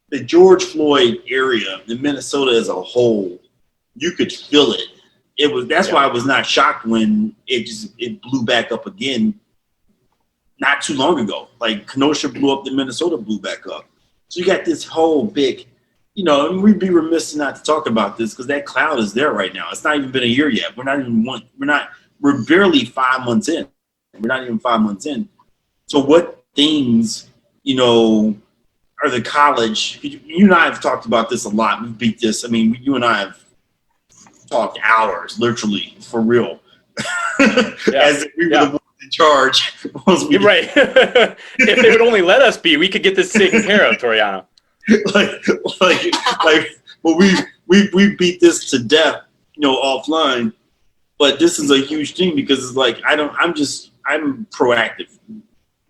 The George Floyd area, in Minnesota as a whole, you could feel it. That's why I was not shocked when it blew back up again not too long ago. Like Kenosha blew up, then Minnesota blew back up. So you got this whole big, and we'd be remiss not to talk about this because that cloud is there right now. It's not even been a year yet. We're barely 5 months in. We're not even 5 months in. So what things, are the college, you and I have talked about this a lot. We beat this. You and I have talked hours, literally, for real. As if we were the ones in charge. You're right. If they would only let us be, we could get this taken care of, Toriano. But we beat this to death, offline. But this is a huge thing because it's like I'm proactive.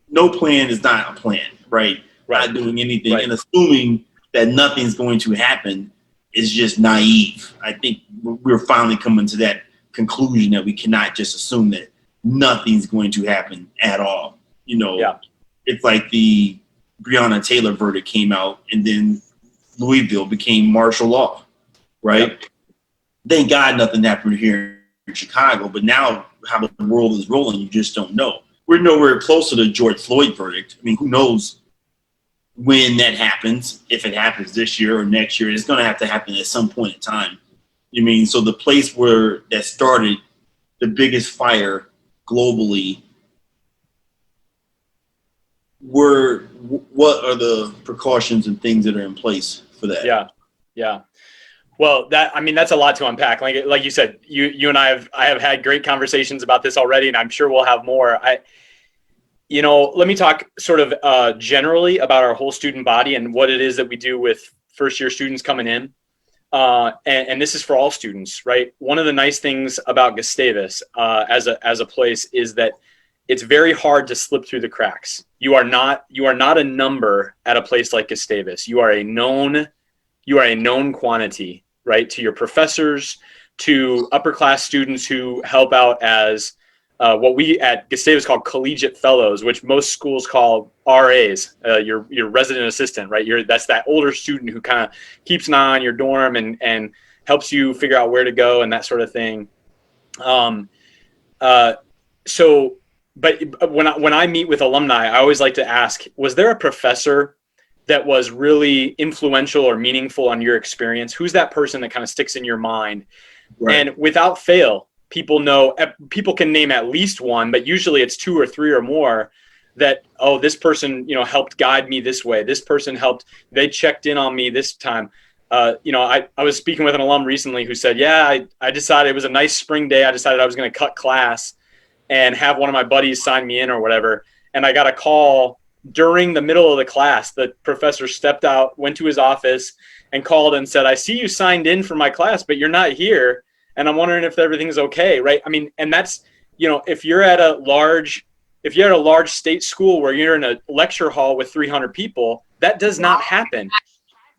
No plan is not a plan, right? Not doing anything and assuming that nothing's going to happen is just naive. I think we're finally coming to that conclusion that we cannot just assume that nothing's going to happen at all. It's like the Breonna Taylor verdict came out and then Louisville became martial law, right? Yep. Thank God nothing happened here in Chicago, but now how the world is rolling, you just don't know. We're nowhere close to the George Floyd verdict. Who knows when that happens, if it happens this year or next year. It's going to have to happen at some point in time. So the place where that started the biggest fire globally, what are the precautions and things that are in place for that? Yeah. Well, that's a lot to unpack. Like you said, you and I have had great conversations about this already, and I'm sure we'll have more. Let me talk sort of generally about our whole student body and what it is that we do with first year students coming in. And this is for all students, right? One of the nice things about Gustavus as a place is that it's very hard to slip through the cracks. You are not a number at a place like Gustavus. You are a known quantity, right? To your professors, to upper class students who help out as what we at Gustavus call collegiate fellows, which most schools call RAs, your resident assistant, right? That's that older student who kind of keeps an eye on your dorm and helps you figure out where to go and that sort of thing. But when I meet with alumni, I always like to ask, was there a professor that was really influential or meaningful on your experience? Who's that person that kind of sticks in your mind? Right. And without fail, people can name at least one, but usually it's two or three or more that, this person, helped guide me this way. This person they checked in on me this time. I was speaking with an alum recently who said, I decided it was a nice spring day. I decided I was going to cut class and have one of my buddies sign me in or whatever. And I got a call during the middle of the class. The professor stepped out, went to his office and called and said, I see you signed in for my class, but you're not here. And I'm wondering if everything's okay. Right. And that's, if you're at a large state school where you're in a lecture hall with 300 people, that does not happen.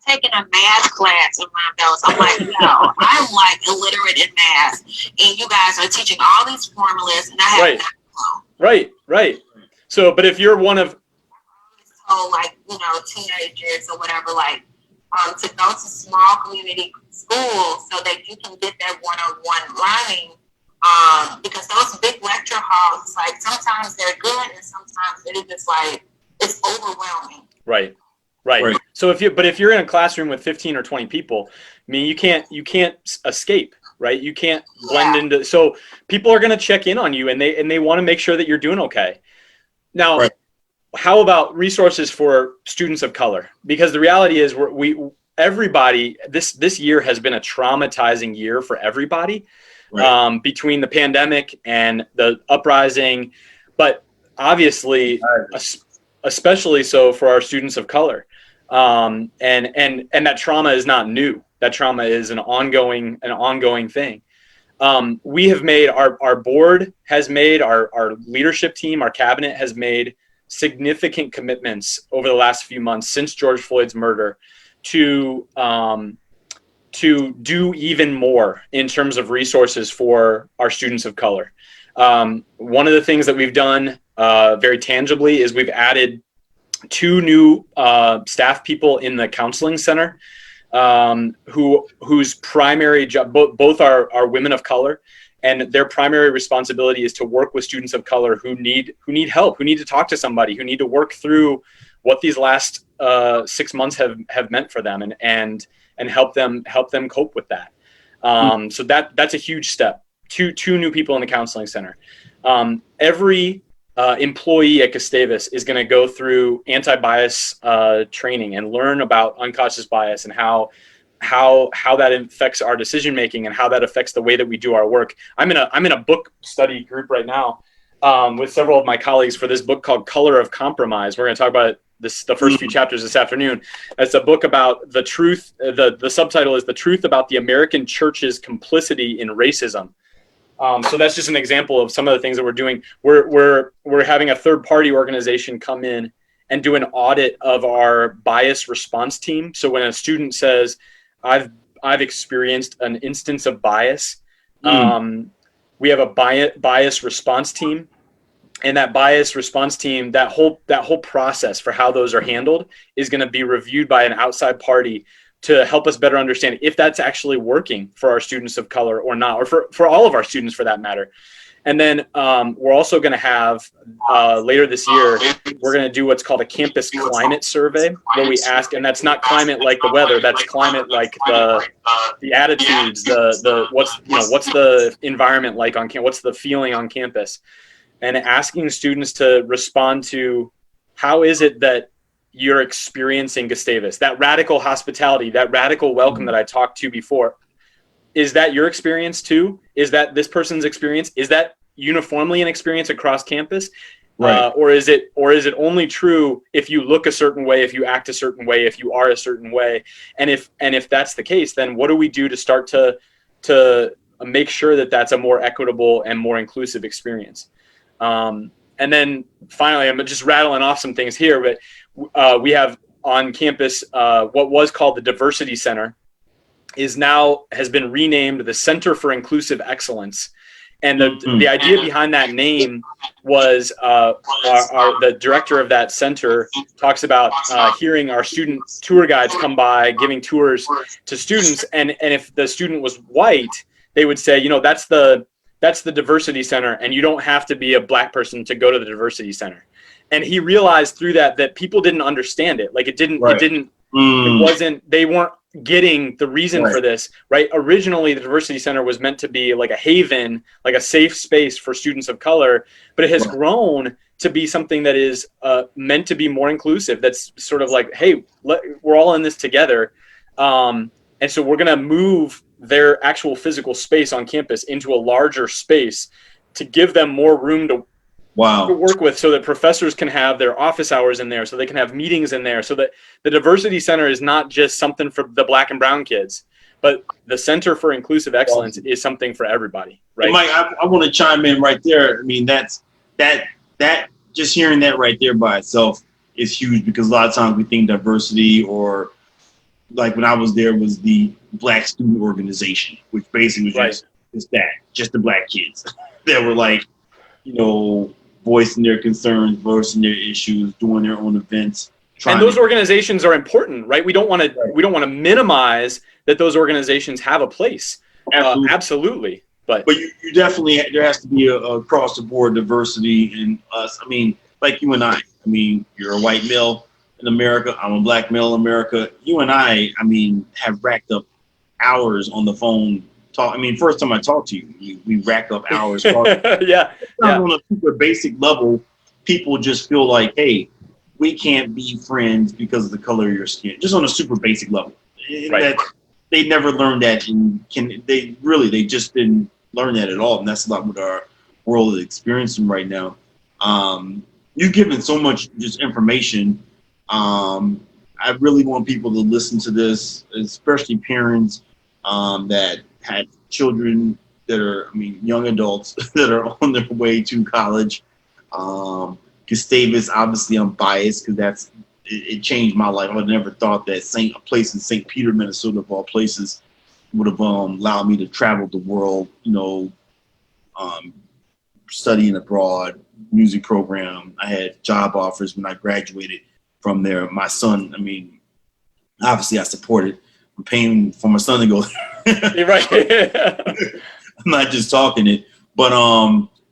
Taking a math class of my notes. I'm like, no, I'm like illiterate in math, and you guys are teaching all these formulas, and I have not clue. Right. So, but if you're one of, teenagers or whatever, to go to small community schools so that you can get that one-on-one learning, because those big lecture halls, sometimes they're good and sometimes it is just it's overwhelming. Right. So if you're in a classroom with 15 or 20 people, you can't escape, right? You can't blend into. So people are going to check in on you, and they want to make sure that you're doing okay. Now, how about resources for students of color? Because the reality is, everybody this year has been a traumatizing year for everybody, between the pandemic and the uprising, but obviously, especially so for our students of color. And that trauma is not new. That trauma is an ongoing thing. We have made, our board has made, our leadership team, our cabinet has made significant commitments over the last few months since George Floyd's murder to do even more in terms of resources for our students of color. One of the things that we've done very tangibly is we've added 2 new staff people in the counseling center, whose primary job, both are women of color, and their primary responsibility is to work with students of color who need help, who need to talk to somebody, who need to work through what these last 6 months have meant for them, and help them cope with that. So that's a huge step. Two new people in the counseling center. Every employee at Gustavus is going to go through anti-bias training and learn about unconscious bias and how that affects our decision making and how that affects the way that we do our work. I'm in a book study group right now with several of my colleagues for this book called Color of Compromise. We're going to talk about the first few chapters this afternoon. It's a book about the truth. The subtitle is The Truth About the American Church's Complicity in Racism. So that's just an example of some of the things that we're doing. We're having a third-party organization come in and do an audit of our bias response team. So when a student says, I've experienced an instance of bias, we have a bias response team. And that bias response team, that whole process for how those are handled is going to be reviewed by an outside party to help us better understand if that's actually working for our students of color or not, or for all of our students for that matter. And then we're also going to have, later this year, we're going to do what's called a campus climate survey, where we ask, and that's not climate like the weather, that's climate like the attitudes, what's the environment like on campus, what's the feeling on campus, and asking students to respond to how is it that you're experiencing Gustavus, that radical hospitality, that radical welcome that I talked to before. Is that your experience too? Is that this person's experience? Is that uniformly an experience across campus? Right. Or is it only true if you look a certain way, if you act a certain way, if you are a certain way? And if that's the case, then what do we do to start to make sure that that's a more equitable and more inclusive experience? And then finally, I'm just rattling off some things here, but we have on campus what was called the Diversity Center has been renamed the Center for Inclusive Excellence. And the idea behind that name was the director of that center talks about hearing our student tour guides come by, giving tours to students. And if the student was white, they would say, that's the Diversity Center, and you don't have to be a black person to go to the Diversity Center. And he realized through that people didn't understand it. Like they weren't getting the reason for this, right? Originally, the Diversity Center was meant to be like a haven, like a safe space for students of color, but it has grown to be something that is meant to be more inclusive. That's sort of like, hey, we're all in this together. And so we're going to move their actual physical space on campus into a larger space to give them more room to work with, so that professors can have their office hours in there, so they can have meetings in there, so that the Diversity Center is not just something for the black and brown kids, but the Center for Inclusive Excellence is something for everybody, right? Mike, I want to chime in right there. I mean, that just hearing that right there by itself is huge, because a lot of times we think diversity, or like when I was there, was the Black Student Organization, which basically was just the black kids that were like, voicing their concerns, voicing their issues, doing their own events. And those organizations are important, right? We don't want to minimize that those organizations have a place. Absolutely. But you definitely, there has to be a across the board diversity in us. I mean, like you and I mean, you're a white male in America. I'm a black male in America. You and I mean, have racked up hours on the phone. First time I talked to you, we racked up hours talking. On a super basic level, people just feel like, hey, we can't be friends because of the color of your skin. Just on a super basic level. That they never learned that, and they just didn't learn that at all. And that's a lot what our world is experiencing right now. You've given so much just information. I really want people to listen to this, especially parents that had children that are, young adults that are on their way to college. Gustavus, obviously, I'm biased because it changed my life. I would never thought that a place in St. Peter, Minnesota, of all places, would have allowed me to travel the world, studying abroad, music program. I had job offers when I graduated from there. My son, obviously I supported. I'm paying for my son to go. You're right. I'm not just talking it, but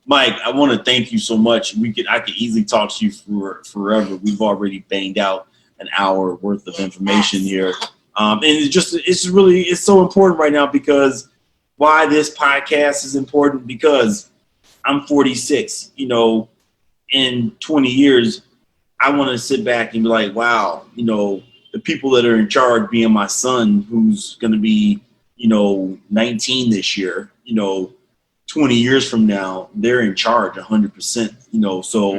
Mike, I want to thank you so much. I could easily talk to you for forever. We've already banged out an hour worth of information here, and it's so important right now because why this podcast is important because I'm 46. In 20 years, I want to sit back and be like, wow, the people that are in charge, being my son, who's going to be, 19 this year, 20 years from now, they're in charge 100%, so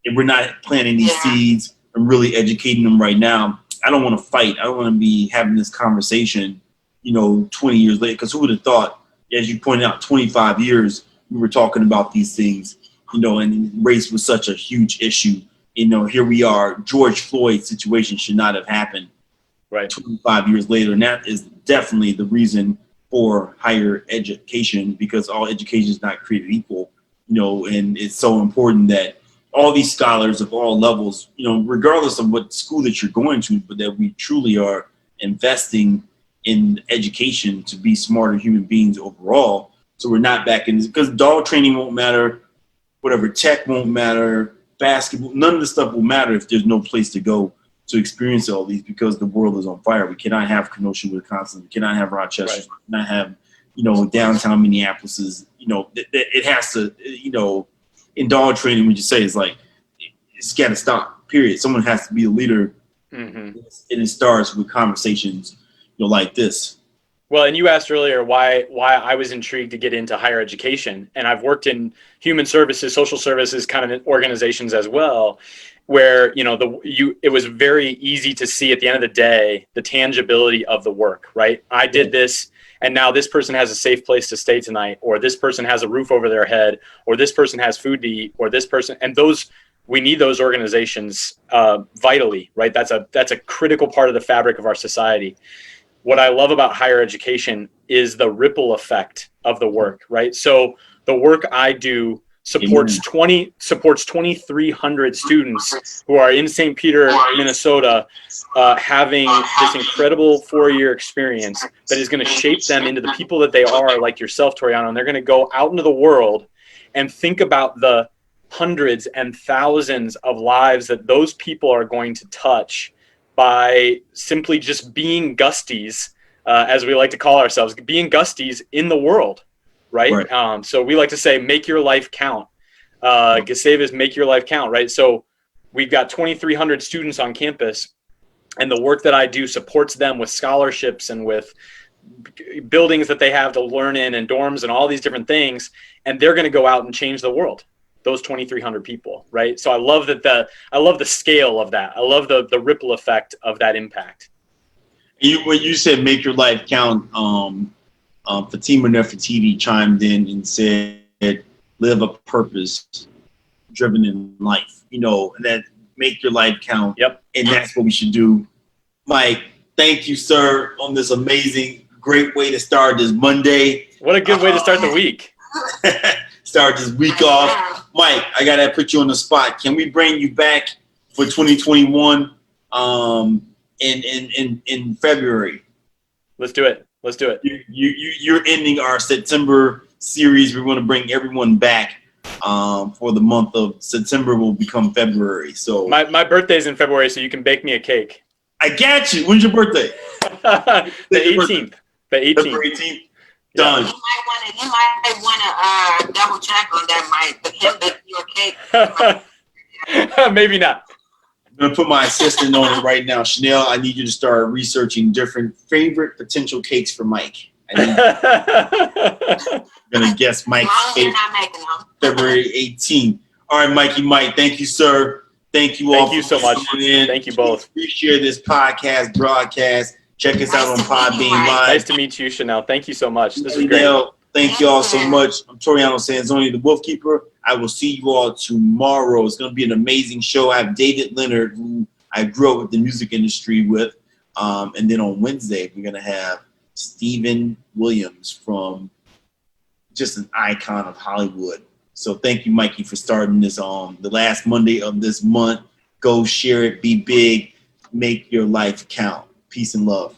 if we're not planting these seeds and really educating them right now, I don't want to fight. I don't want to be having this conversation, 20 years later, because who would have thought, as you pointed out, 25 years, we were talking about these things, and race was such a huge issue. Here we are. George Floyd's situation should not have happened. Right. 25 years later, and that is definitely the reason for higher education because all education is not created equal. And it's so important that all these scholars of all levels, regardless of what school that you're going to, but that we truly are investing in education to be smarter human beings overall. So we're not back in this because dog training won't matter, whatever tech won't matter, basketball, none of this stuff will matter if there's no place to go to experience all these because the world is on fire. We cannot have Kenosha, Wisconsin. We cannot have Rochester. Right. We cannot have, downtown Minneapolis. It has to, in dog training, we just say it's like, it's got to stop, period. Someone has to be the leader. And it starts with conversations, like this. Well, and you asked earlier why I was intrigued to get into higher education, and I've worked in human services, social services kind of organizations as well, where it was very easy to see at the end of the day the tangibility of the work. Right, I did this, and now this person has a safe place to stay tonight, or this person has a roof over their head, or this person has food to eat, or this person, and we need those organizations vitally. Right, that's a critical part of the fabric of our society. What I love about higher education is the ripple effect of the work, right? So the work I do supports 2,300 students who are in St. Peter, Minnesota, having this incredible 4-year experience that is going to shape them into the people that they are, like yourself, Toriano, and they're going to go out into the world and think about the hundreds and thousands of lives that those people are going to touch by simply just being Gusties, as we like to call ourselves, being Gusties in the world, right? So we like to say, make your life count. Gustavus, make your life count, right? So we've got 2,300 students on campus, and the work that I do supports them with scholarships and with buildings that they have to learn in and dorms and all these different things, and they're going to go out and change the world. Those 2,300 people, right? So I love the scale of that. I love the ripple effect of that impact. When you said make your life count, Fatima Nefertiti chimed in and said, live a purpose driven in life, that make your life count. Yep. And that's what we should do. Mike, thank you, sir, on this amazing, great way to start this Monday. What a good way to start the week. Start this week off. Mike, I got to put you on the spot. Can we bring you back for 2021 in February? Let's do it. You're ending our September series. We're going to bring everyone back for the month of September will become February. So my birthday's in February, so you can bake me a cake. I got you. When's your birthday? The 18th. The 18th. February 18th. Done. You might want to double check on that, Mike. But him baking you a cake. Maybe not. I'm going to put my assistant on it right now. Chanel, I need you to start researching different favorite potential cakes for Mike. I'm going to guess Mike's cake February 18th. All right, Mikey Mike, thank you, sir. Thank you all. Thank you so much. In. Thank you both. Please share this podcast broadcast. Check us out on Podbean Live. Nice to meet you, Chanel. Thank you so much. This was great. Thank you all so much. I'm Toriano Sanzoni, the Wolfkeeper. I will see you all tomorrow. It's going to be an amazing show. I have David Leonard, who I grew up with the music industry with. And then on Wednesday, we're going to have Stephen Williams from just an icon of Hollywood. So thank you, Mikey, for starting this on the last Monday of this month. Go share it, be big, make your life count. Peace and love.